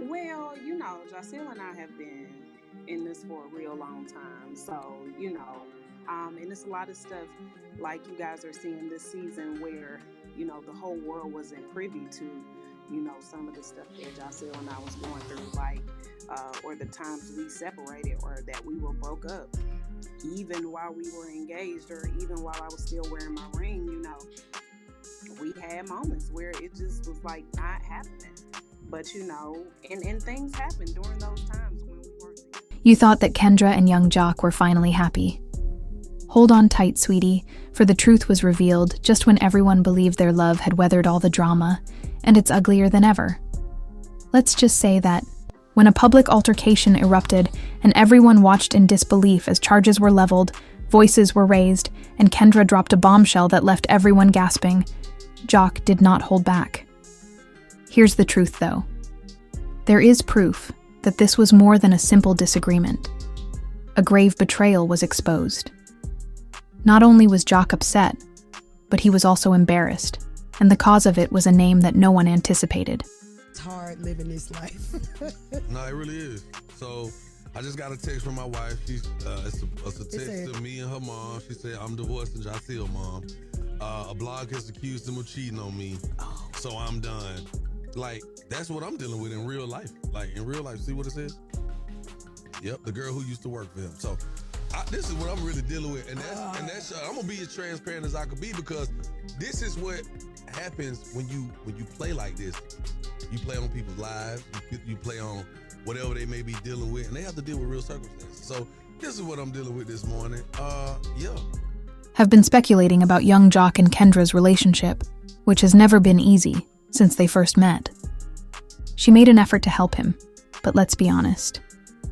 Well, Jacelle and I have been in this for a real long time. So, and it's a lot of stuff like you guys are seeing this season where, the whole world wasn't privy to, some of the stuff that Jacelle and I was going through, like, or the times we separated or that we were broke up, even while we were engaged or even while I was still wearing my ring, we had moments where it just was like not happening. But and things happened during those times when we weren't together. You thought that Kendra and Yung Joc were finally happy. Hold on tight, sweetie, for the truth was revealed just when everyone believed their love had weathered all the drama, and it's uglier than ever. Let's just say that when a public altercation erupted and everyone watched in disbelief as charges were leveled, voices were raised, and Kendra dropped a bombshell that left everyone gasping, Joc did not hold back. Here's the truth, though. There is proof that this was more than a simple disagreement. A grave betrayal was exposed. Not only was Joc upset, but he was also embarrassed, and the cause of it was a name that no one anticipated. It's hard living this life. No, it really is. So I just got a text from my wife. She's it's a text to me and her mom. She said, "I'm divorcing Jacelle, mom. A blog has accused him of cheating on me, so I'm done." Like, that's what I'm dealing with in real life. Like, in real life, see what it says? Yep, the girl who used to work for him. So this is what I'm really dealing with, and that's I'm gonna be as transparent as I could be, because this is what happens when you play like this. You play on people's lives. You play on whatever they may be dealing with, and they have to deal with real circumstances. So this is what I'm dealing with this morning. Yeah. Have been speculating about Yung Joc and Kendra's relationship, which has never been easy since they first met. She made an effort to help him, but let's be honest,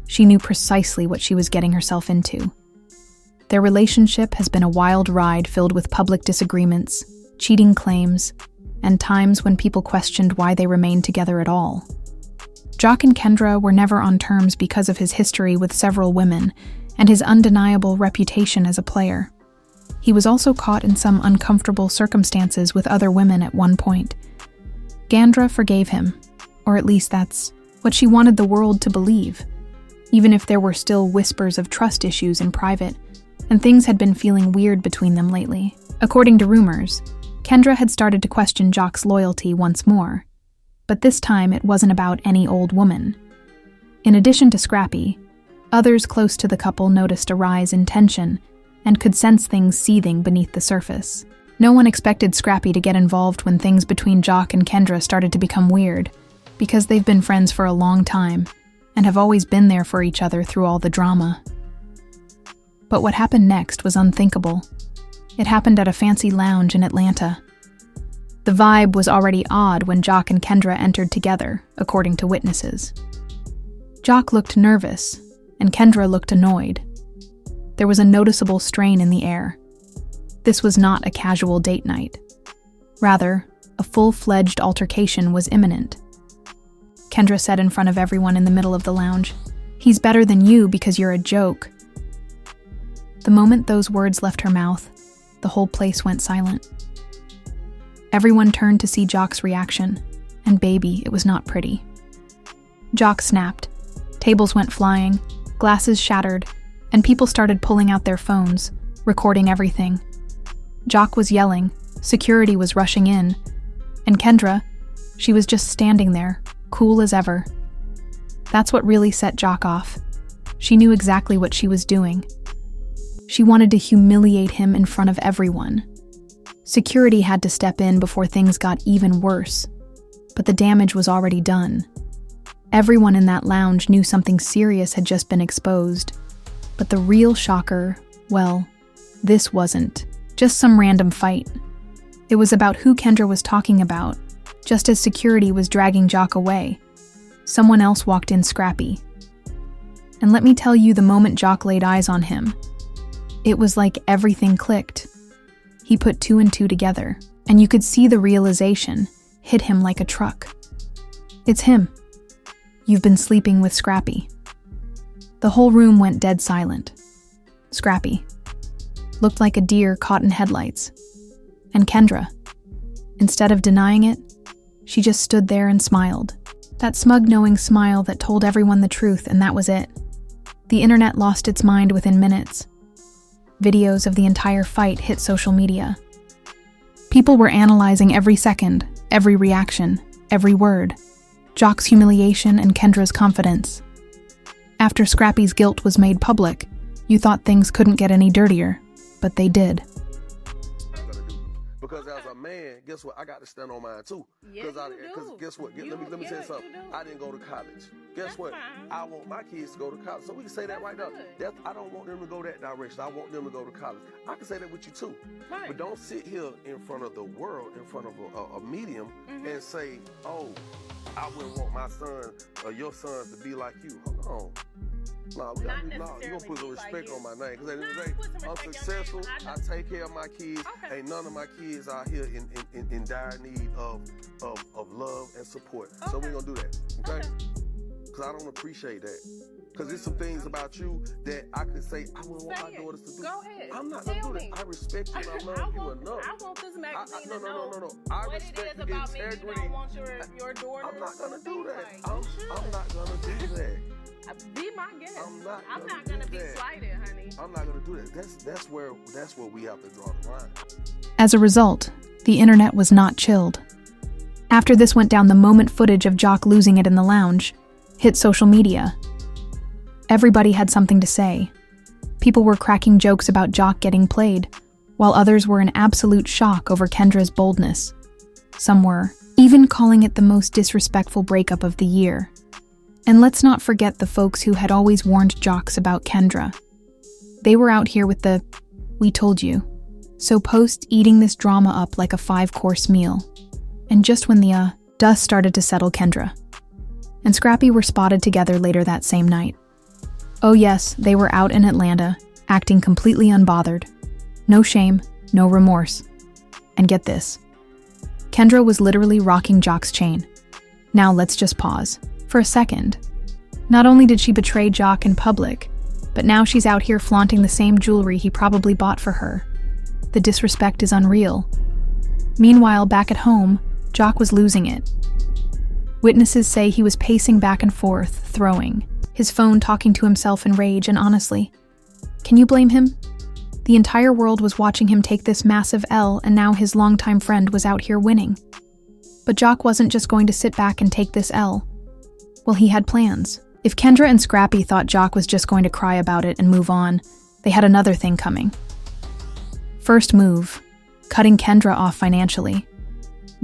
she knew precisely what she was getting herself into. Their relationship has been a wild ride filled with public disagreements, cheating claims, and times when people questioned why they remained together at all. Joc and Kendra were never on terms because of his history with several women and his undeniable reputation as a player. He was also caught in some uncomfortable circumstances with other women at one point. Kendra forgave him, or at least that's what she wanted the world to believe, even if there were still whispers of trust issues in private, and things had been feeling weird between them lately. According to rumors, Kendra had started to question Joc's loyalty once more, but this time it wasn't about any old woman. In addition to Scrappy, others close to the couple noticed a rise in tension and could sense things seething beneath the surface. No one expected Scrappy to get involved when things between Joc and Kendra started to become weird, because they've been friends for a long time and have always been there for each other through all the drama. But what happened next was unthinkable. It happened at a fancy lounge in Atlanta. The vibe was already odd when Joc and Kendra entered together, according to witnesses. Joc looked nervous, and Kendra looked annoyed. There was a noticeable strain in the air. This was not a casual date night. Rather, a full-fledged altercation was imminent. Kendra said in front of everyone in the middle of the lounge, "He's better than you because you're a joke." The moment those words left her mouth, the whole place went silent. Everyone turned to see Joc's reaction, and baby, it was not pretty. Joc snapped. Tables went flying, glasses shattered, and people started pulling out their phones, recording everything. Joc was yelling, security was rushing in, and Kendra, she was just standing there, cool as ever. That's what really set Joc off. She knew exactly what she was doing. She wanted to humiliate him in front of everyone. Security had to step in before things got even worse, but the damage was already done. Everyone in that lounge knew something serious had just been exposed, but the real shocker, well, this wasn't just some random fight. It was about who Kendra was talking about. Just as security was dragging Joc away, someone else walked in, Scrappy. And let me tell you, the moment Joc laid eyes on him, it was like everything clicked. He put two and two together, and you could see the realization hit him like a truck. It's him. You've been sleeping with Scrappy. The whole room went dead silent. Scrappy looked like a deer caught in headlights. And Kendra, instead of denying it, she just stood there and smiled. That smug knowing smile that told everyone the truth, and that was it. The internet lost its mind within minutes. Videos of the entire fight hit social media. People were analyzing every second, every reaction, every word. Joc's humiliation and Kendra's confidence. After Scrappy's guilt was made public, you thought things couldn't get any dirtier, but they did. Because as a man, guess what? I got to stand on mine too. Because guess what? Let me tell you something. I didn't go to college. Guess what? I want my kids to go to college. So we can say that right now. I don't want them to go that direction. I want them to go to college. I can say that with you too. Right. But don't sit here in front of the world, in front of a medium, and say, oh, I wouldn't want my son or your sons to be like you. Hold on. No, you're going to put some respect on my name. Because at the end of the day, I'm successful. I take care of my kids. Okay. Ain't none of my kids out here in dire need of love and support. Okay. So we're going to do that. Okay? Because I don't appreciate that. Because there's some things about you that I could say, I wouldn't want my daughters to do. Go ahead. I'm not going to do that. I respect you and I love you enough. I want this magazine to know I what respect it is about me. You don't want your daughters. I'm not going to do that. I'm not going to do that. Be my guest. I'm not gonna be slighted, honey. I'm not gonna do that. That's where we have to draw the line. As a result, the internet was not chilled. After this went down, the moment footage of Joc losing it in the lounge hit social media. Everybody had something to say. People were cracking jokes about Joc getting played, while others were in absolute shock over Kendra's boldness. Some were even calling it the most disrespectful breakup of the year. And let's not forget the folks who had always warned Jocs about Kendra. They were out here with the, "we told you." So post eating this drama up like a 5-course meal. And just when the dust started to settle, Kendra and Scrappy were spotted together later that same night. Oh yes, they were out in Atlanta, acting completely unbothered. No shame, no remorse. And get this. Kendra was literally rocking Joc's chain. Now let's just pause for a second. Not only did she betray Joc in public, but now she's out here flaunting the same jewelry he probably bought for her. The disrespect is unreal. Meanwhile, back at home, Joc was losing it. Witnesses say he was pacing back and forth, throwing his phone, talking to himself in rage, and honestly, can you blame him? The entire world was watching him take this massive L, and now his longtime friend was out here winning. But Joc wasn't just going to sit back and take this L. Well, he had plans. If Kendra and Scrappy thought Joc was just going to cry about it and move on, they had another thing coming. First move, cutting Kendra off financially.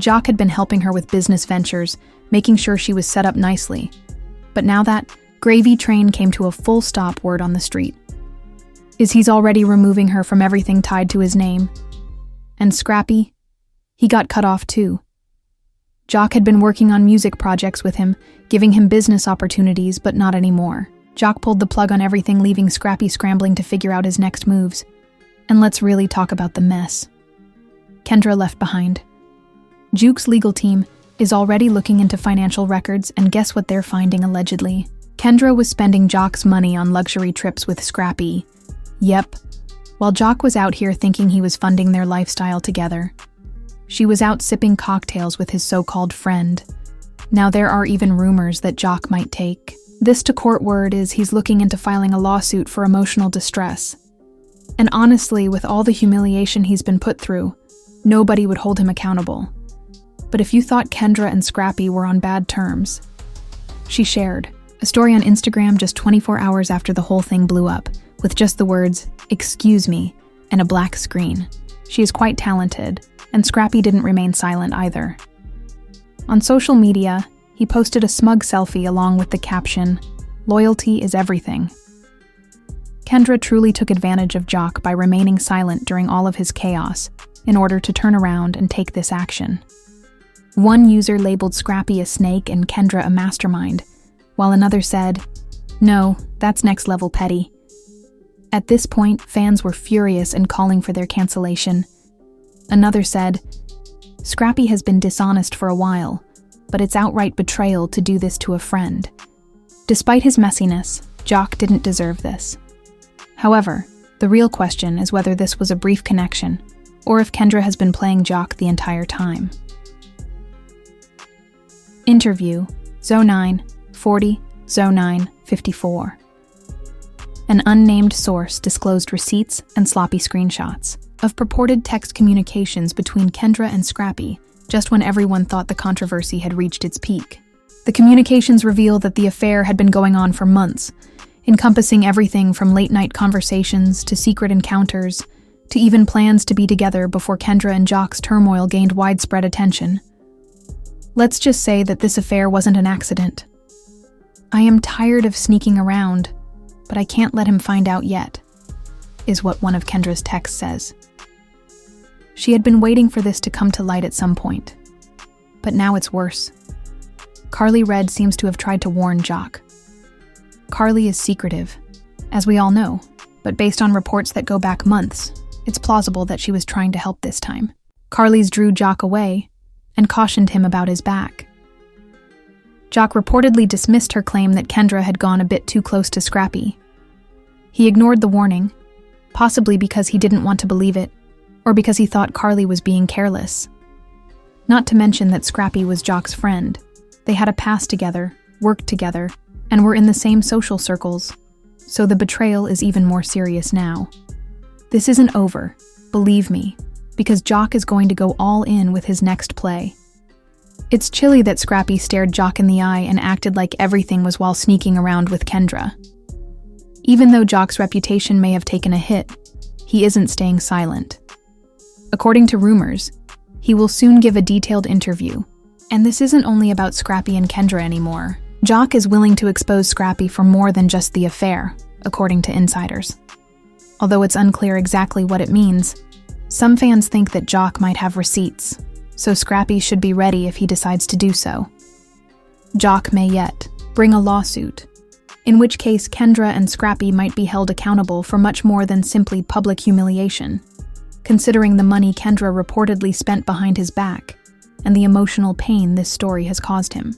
Joc had been helping her with business ventures, making sure she was set up nicely. But now that gravy train came to a full stop, word on the street is he's already removing her from everything tied to his name. And Scrappy, he got cut off too. Joc had been working on music projects with him, giving him business opportunities, but not anymore. Joc pulled the plug on everything, leaving Scrappy scrambling to figure out his next moves. And let's really talk about the mess Kendra left behind. Juke's legal team is already looking into financial records, and guess what they're finding allegedly? Kendra was spending Joc's money on luxury trips with Scrappy. Yep, while Joc was out here thinking he was funding their lifestyle together. She was out sipping cocktails with his so-called friend. Now there are even rumors that Joc might take this to court. Word is he's looking into filing a lawsuit for emotional distress. And honestly, with all the humiliation he's been put through, nobody would hold him accountable. But if you thought Kendra and Scrappy were on bad terms, she shared a story on Instagram just 24 hours after the whole thing blew up, with just the words, "excuse me," and a black screen. She is quite talented, and Scrappy didn't remain silent either. On social media, he posted a smug selfie along with the caption, "Loyalty is everything." Kendra truly took advantage of Joc by remaining silent during all of his chaos in order to turn around and take this action. One user labeled Scrappy a snake and Kendra a mastermind, while another said, "No, that's next level petty." At this point, fans were furious and calling for their cancellation. Another said, "Scrappy has been dishonest for a while, but it's outright betrayal to do this to a friend." Despite his messiness, Joc didn't deserve this. However, the real question is whether this was a brief connection, or if Kendra has been playing Joc the entire time. Interview, 09, 40, 09, 54. An unnamed source disclosed receipts and sloppy screenshots of purported text communications between Kendra and Scrappy just when everyone thought the controversy had reached its peak. The communications reveal that the affair had been going on for months, encompassing everything from late-night conversations to secret encounters to even plans to be together before Kendra and Joc's turmoil gained widespread attention. Let's just say that this affair wasn't an accident. I am tired of sneaking around, but I can't let him find out yet, is what one of Kendra's texts says. She had been waiting for this to come to light at some point, but now it's worse. Carly Red seems to have tried to warn Joc. Carly is secretive, as we all know, but based on reports that go back months, it's plausible that she was trying to help this time. Carly's drew Joc away and cautioned him about his back. Joc reportedly dismissed her claim that Kendra had gone a bit too close to Scrappy. He ignored the warning, possibly because he didn't want to believe it, or because he thought Carly was being careless. Not to mention that Scrappy was Joc's friend. They had a past together, worked together, and were in the same social circles, so the betrayal is even more serious now. This isn't over, believe me, because Joc is going to go all in with his next play. It's chilly that Scrappy stared Joc in the eye and acted like everything was while sneaking around with Kendra. Even though Joc's reputation may have taken a hit, he isn't staying silent. According to rumors, he will soon give a detailed interview. And this isn't only about Scrappy and Kendra anymore. Joc is willing to expose Scrappy for more than just the affair, according to insiders. Although it's unclear exactly what it means, some fans think that Joc might have receipts, so Scrappy should be ready if he decides to do so. Joc may yet bring a lawsuit, in which case Kendra and Scrappy might be held accountable for much more than simply public humiliation, considering the money Kendra reportedly spent behind his back and the emotional pain this story has caused him.